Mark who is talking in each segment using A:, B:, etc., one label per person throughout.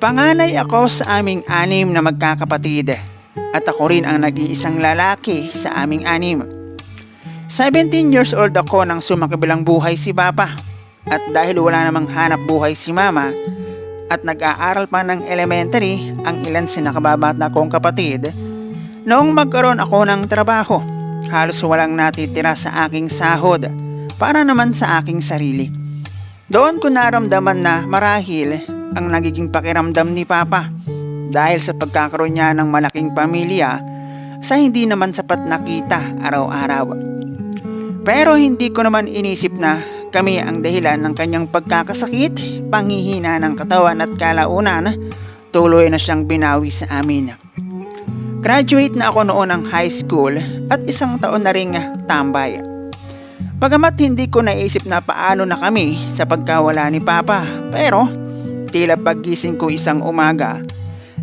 A: Panganay ako sa aming anim na magkakapatid at ako rin ang nag-iisang lalaki sa aming anim. 17 years old ako nang sumakibilang buhay si Papa at dahil wala namang hanap buhay si Mama at nag-aaral pa ng elementary ang ilan sa nakababata kong kapatid, noong magkaroon ako ng trabaho, halos walang natitira sa aking sahod para naman sa aking sarili. Doon ko naramdaman na marahil ang nagiging pakiramdam ni Papa dahil sa pagkakaroon niya ng malaking pamilya sa hindi naman sapat na kita araw-araw. Pero hindi ko naman inisip na kami ang dahilan ng kanyang pagkakasakit, panghihina ng katawan at kalaunan, tuloy na siyang binawi sa amin. Graduate na ako noon ng high school at isang taon na ring tambay. Bagamat hindi ko naisip na paano na kami sa pagkawala ni Papa, pero tila paggising ko isang umaga,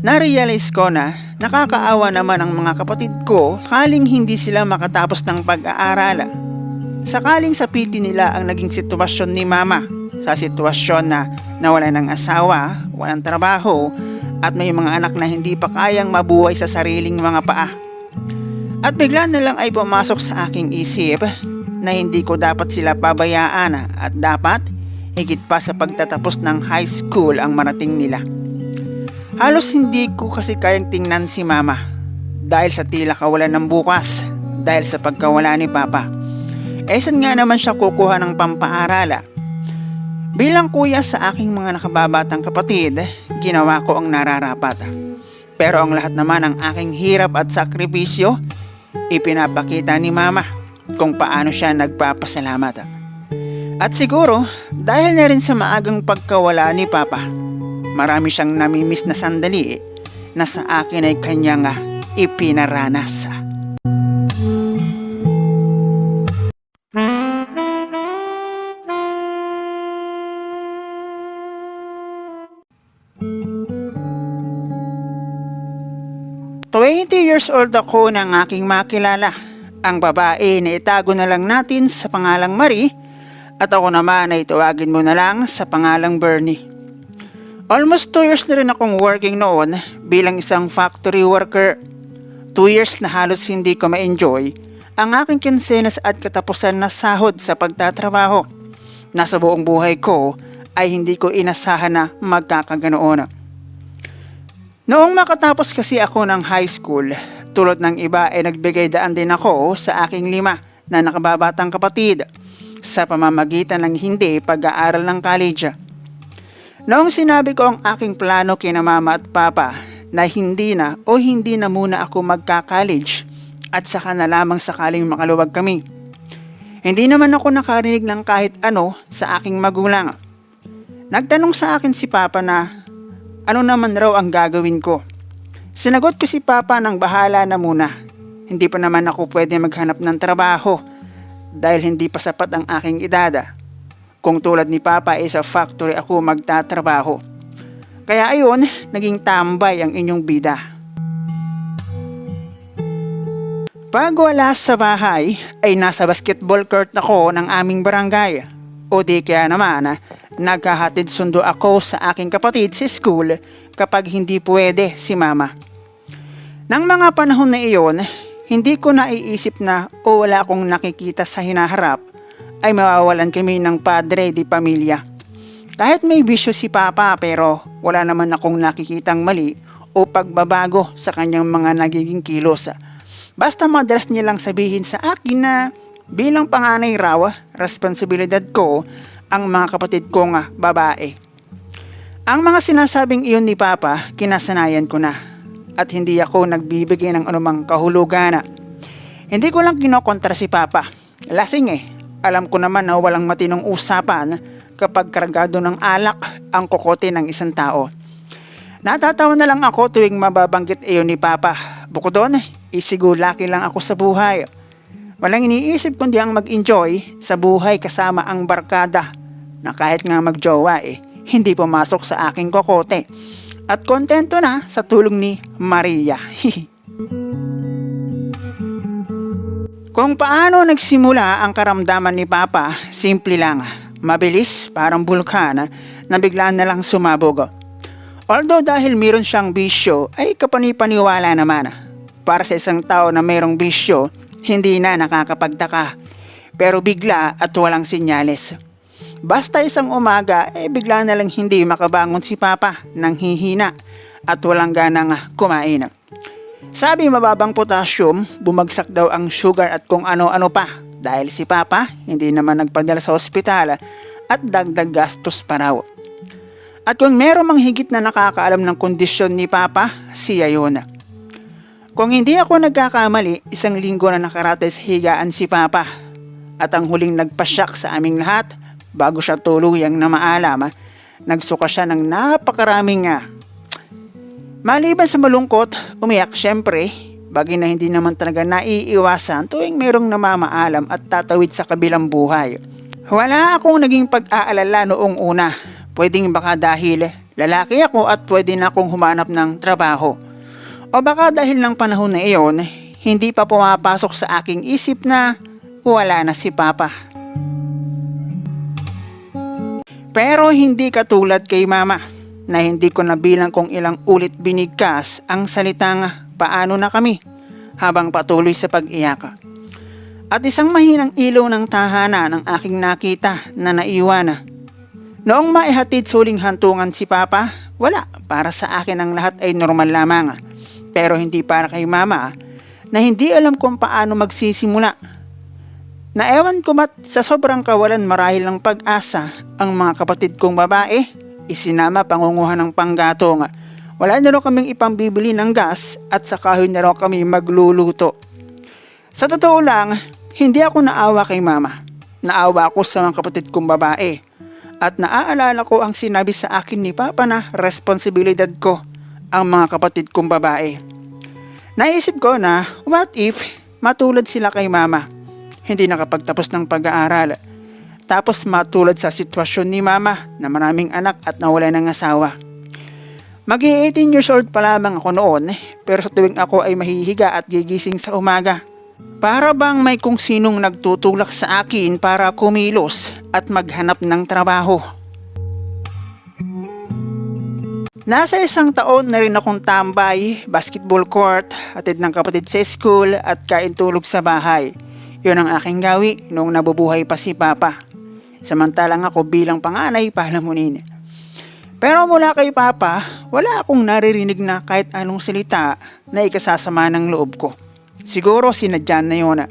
A: na-realize ko na nakakaawa naman ang mga kapatid ko sakaling hindi sila makatapos ng pag-aaral. Sakaling sapitin nila ang naging sitwasyon ni Mama sa sitwasyon na nawalan ng asawa, walang trabaho, at may mga anak na hindi pa kayang mabuhay sa sariling mga paa. At bigla na lang ay pumasok sa aking isip na hindi ko dapat sila pabayaan at dapat higit pa sa pagtatapos ng high school ang marating nila. Halos hindi ko kasi kayang tingnan si Mama dahil sa tila kawalan ng bukas dahil sa pagkawala ni Papa. Saan nga naman siya kukuha ng pampaarala? Bilang kuya sa aking mga nakababatang kapatid, ginawa ko ang nararapat. Pero ang lahat naman ng aking hirap at sakripisyo, ipinapakita ni Mama kung paano siya nagpapasalamat. At siguro, dahil na rin sa maagang pagkawala ni Papa, marami siyang namimiss na sandali na sa akin ay kanyang ipinaranas. Years old ako nang aking makilala. Ang babae na itago na lang natin sa pangalang Marie at ako naman ay tawagin mo na lang sa pangalang Bernie. Almost 2 years na rin akong working noon bilang isang factory worker. 2 years na halos hindi ko ma-enjoy ang aking kinsenas at katapusan na sahod sa pagtatrabaho. Nasa buong buhay ko ay hindi ko inasahan na magkakaganoon. Noong makatapos kasi ako ng high school, tulad ng iba ay nagbigay daan din ako sa aking 5 na nakababatang kapatid sa pamamagitan ng hindi pag-aaral ng college. Noong sinabi ko ang aking plano kina Mama at Papa na hindi na muna ako magka-college at saka na lamang sakaling makaluwag kami, hindi naman ako nakarinig ng kahit ano sa aking magulang. Nagtanong sa akin si Papa na ano naman raw ang gagawin ko. Sinagot ko si Papa ng bahala na muna. Hindi pa naman ako pwede maghanap ng trabaho dahil hindi pa sapat ang aking edad. Kung tulad ni Papa ay sa factory ako magtatrabaho. Kaya ayun, naging tambay ang inyong bida. Pag wala sa bahay ay nasa basketball court ako ng aming barangay. O di kaya naman, naghahatid sundo ako sa aking kapatid sa school kapag hindi pwede si Mama. Nang mga panahon na iyon, hindi ko naiisip na wala akong nakikita sa hinaharap ay mawawalan kami ng padre di pamilya. Kahit may bisyo si Papa pero wala naman akong nakikitang mali o pagbabago sa kanyang mga nagiging kilos. Basta madalas nilang sabihin sa akin na bilang panganay raw, responsibilidad ko ang mga kapatid kong babae. Ang mga sinasabing iyon ni Papa, kinasanayan ko na at hindi ako nagbibigay ng anumang kahulugan. Hindi ko lang kinokontra si Papa. Lasing Alam ko naman na walang matinong usapan kapag kargado ng alak ang kokote ng isang tao. Natatawa na lang ako tuwing mababanggit iyon ni Papa. Bukod doon, isigulaki lang ako sa buhay. Walang iniisip kundi ang mag-enjoy sa buhay kasama ang barkada na kahit nga magjowa hindi pumasok sa aking kokote. At kontento na sa tulong ni Maria. Kung paano nagsimula ang karamdaman ni Papa, simple lang. Mabilis, parang bulkan na biglaan na lang sumabog. Although dahil meron siyang bisyo ay kapanipaniwala naman. Para sa isang tao na mayroong bisyo, hindi na nakakapagtaka. Pero bigla at walang senyales. Basta isang umaga bigla na lang hindi makabangon si Papa nang hihina at walang ganang kumain. Sabi mababang potassium, bumagsak daw ang sugar at kung ano-ano pa. Dahil si Papa hindi naman nagpadala sa ospital at dagdag gastos pa raw. At kung meron mang higit na nakakaalam ng kondisyon ni Papa, siya yun. Kung hindi ako nagkakamali, 1 linggo na nakarate sa higaan si Papa. At ang huling nagpasyak sa aming lahat, bago siya tuluyang na maalam, nagsuka siya ng napakaraming maliban sa malungkot, umiyak syempre, bagay na hindi naman talaga naiiwasan tuwing merong namamaalam at tatawid sa kabilang buhay. Wala akong naging pag-aalala noong una. Pwedeng baka dahil lalaki ako at pwede na akong humanap ng trabaho. O baka dahil ng panahon na iyon, hindi pa pumapasok sa aking isip na wala na si Papa. Pero hindi katulad kay Mama na hindi ko nabilang kung ilang ulit binigkas ang salitang paano na kami habang patuloy sa pag-iyak. At isang mahinang ilaw ng tahanan ang aking nakita na naiwan. Noong maihatid sa huling hantungan si Papa, wala. Para sa akin ang lahat ay normal lamang. Pero hindi para kay Mama na hindi alam kung paano magsisimula. Naewan ko mat sa sobrang kawalan marahil ng pag-asa ang mga kapatid kong babae, isinama pangunguhan ng panggatong. Wala na raw kaming ipambibili ng gas at sa kahoy na raw kami magluluto. Sa totoo lang, hindi ako naawa kay Mama. Naawa ako sa mga kapatid kong babae. At naaalala ko ang sinabi sa akin ni Papa na responsibilidad ko ang mga kapatid kong babae. Naisip ko na what if matulad sila kay Mama. Hindi nakapagtapos ng pag-aaral. Tapos matulad sa sitwasyon ni Mama na maraming anak at nawala ng asawa. Mag-18 years old pa lamang ako noon pero sa tuwing ako ay mahihiga at gigising sa umaga. Para bang may kung sinong nagtutulak sa akin para kumilos at maghanap ng trabaho. Nasa 1 taon na rin akong tambay, basketball court, hatid ng kapatid sa school at kain tulog sa bahay. Yun ang aking gawi noong nabubuhay pa si Papa. Samantalang ako bilang panganay palamunin. Pero mula kay Papa, wala akong naririnig na kahit anong salita na ikasasama ng loob ko. Siguro sinadyan na yun.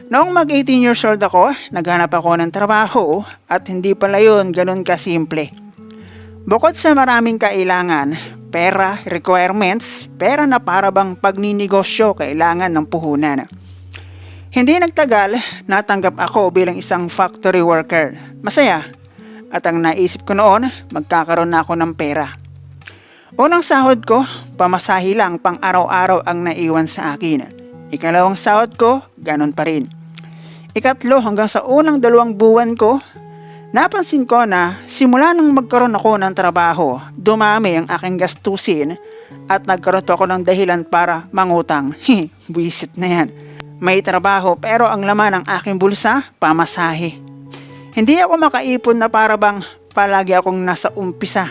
A: Noong mag-18 years old ako, naghanap ako ng trabaho at hindi pala yun ganun kasimple. Bukod sa maraming kailangan, pera, requirements, pera na para bang pagninegosyo kailangan ng puhunan. Hindi nagtagal, natanggap ako bilang isang factory worker. Masaya. At ang naisip ko noon, magkakaroon na ako ng pera. Unang sahod ko, pamasahe lang pang araw-araw ang naiwan sa akin. Ikalawang sahod ko, ganon pa rin. Ikatlo hanggang sa unang 2 buwan ko, napansin ko na simula nang magkaroon ako ng trabaho, dumami ang aking gastusin at nagkaroon pa ako ng dahilan para mangutang. Buisit na yan. May trabaho pero ang laman ng aking bulsa, pamasahe. Hindi ako makaipon na para bang palagi akong nasa umpisa.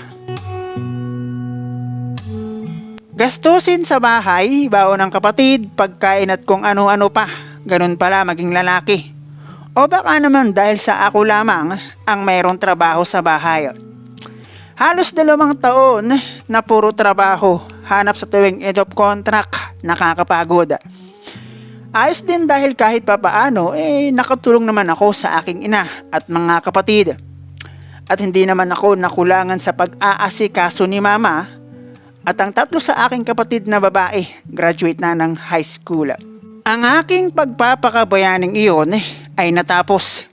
A: Gastusin sa bahay, baon ng kapatid, pagkain at kung ano-ano pa. Ganun pala maging lalaki. O baka naman dahil sa ako lamang ang mayroong trabaho sa bahay. Halos 2 taon na puro trabaho, hanap sa tuwing end of contract, nakakapagod. Ayos din dahil kahit papaano nakatulong naman ako sa aking ina at mga kapatid. At hindi naman ako nakulangan sa pag-aasikaso ni Mama. At ang 3 sa aking kapatid na babae, graduate na ng high school. Ang aking pagpapakabayaning iyon ay natapos.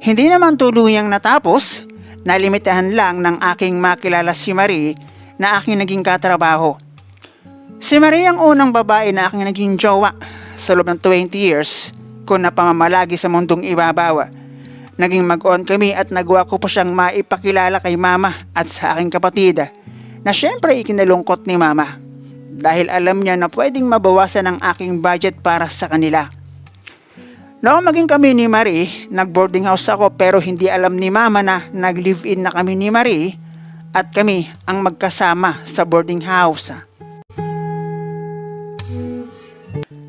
A: Hindi naman tuluyang natapos, nalimitahan lang ng aking makilala si Marie na aking naging katrabaho. Si Marie ang unang babae na aking naging jowa sa loob ng 20 years ko na pamamalagi sa mundong ibabaw. Naging mag-on kami at nagawa ko pa siyang maipakilala kay Mama at sa aking kapatid na syempre ikinalungkot ni Mama dahil alam niya na pwedeng mabawasan ang aking budget para sa kanila. Noong maging kami ni Marie, nag-boarding house ako pero hindi alam ni Mama na nag-live-in na kami ni Marie at kami ang magkasama sa boarding house.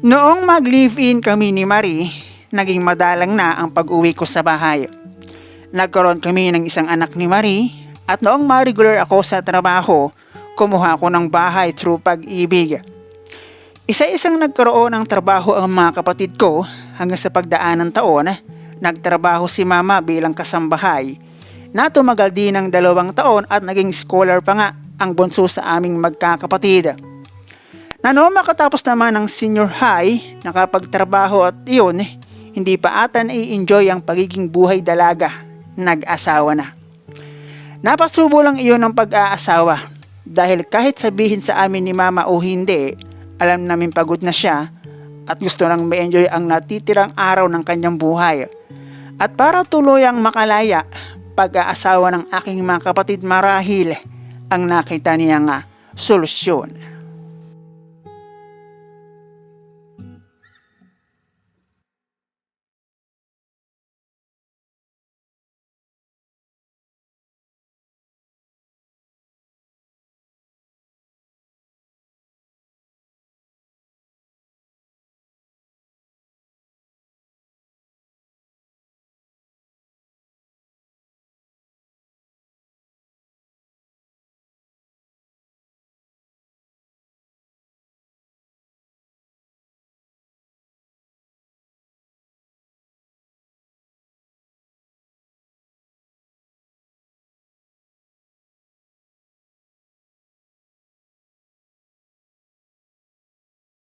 A: Noong mag-live-in kami ni Marie, naging madalang na ang pag-uwi ko sa bahay. Nagkaroon kami ng isang anak ni Marie at noong ma-regular ako sa trabaho, kumuha ko ng bahay through Pag-ibig. Isa-isang nagkaroon ng trabaho ang mga kapatid ko hanggang sa pagdaan ng taon, nagtrabaho si mama bilang kasambahay na tumagal din ng 2 taon at naging scholar pa nga ang bunso sa aming magkakapatid. Na noong makatapos naman ng senior high, nakapagtrabaho at iyon, hindi pa ata nai-enjoy ang pagiging buhay dalaga, nag-asawa na. Napasubo lang iyon ng pag-aasawa dahil kahit sabihin sa amin ni mama o hindi, alam namin pagod na siya at gusto nang ma-enjoy ang natitirang araw ng kanyang buhay. At para tuluyang makalaya, pag-aasawa ng aking mga kapatid marahil ang nakita niyang solusyon.